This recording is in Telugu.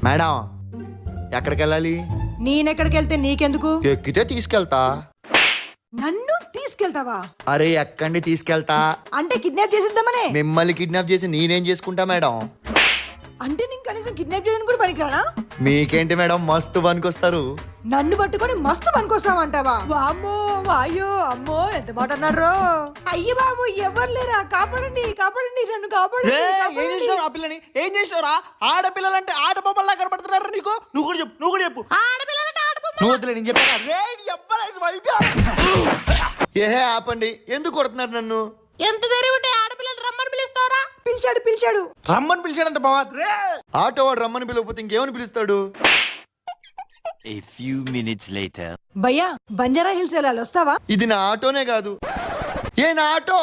మేడం ఎక్కడికి వెళ్ళాలి? నేనెక్కడికి వెళ్తే నీకెందుకు? ఎక్కితే తీసుకెళ్తా. నన్ను తీసుకెళ్తావా? అరే ఎక్కండి తీసుకెళ్తా. అంటే కిడ్నాప్ చేసిద్దామనే? మిమ్మల్ని కిడ్నాప్ చేసి నేనేం చేసుకుంటా మేడం? అంటే నేను కనీసం కిడ్నాప్ చేయడానికి కూడా పనికిరానా? మీకేంటి మేడం మస్తు పనికొస్తారు. నన్ను పట్టుకొని మస్తు పనికొస్తామంటావా? వామ్మో వాయో అమ్మో ఎంత మాట అన్నారు. అయ్య బాబు ఎవరు లేరా, కాపాడండి కాపాడండి నన్ను కాపాడండి. ఏం చేసినావు ఆ పిల్లని? ఏం చేసినావురా? ఆడపిల్లలంటే ఆట బొమ్మల్లా కనపడుతున్నారు నీకు. నువ్వు కూడా చెప్పు నువ్వు వద్దులే, నేను చెప్పాను. ఏహే ఆపండి, ఎందుకు కొడుతున్నారు నన్ను? ఎంత ధైర్యం ఉంటే ఆడపిల్లలు రమ్మని పిలుస్తావరా? పిలిచాడు రమ్మని పిలిచాడంట బావా. ఆటో వాడు రమ్మని పిలవకపోతే ఇంకేమని పిలుస్తాడు? A few minutes later. భయ్యా బంజారా హిల్స్ వెళ్ళాలి, వస్తావా? ఇది నా ఆటోనే కాదు, ఏ నా ఆటో.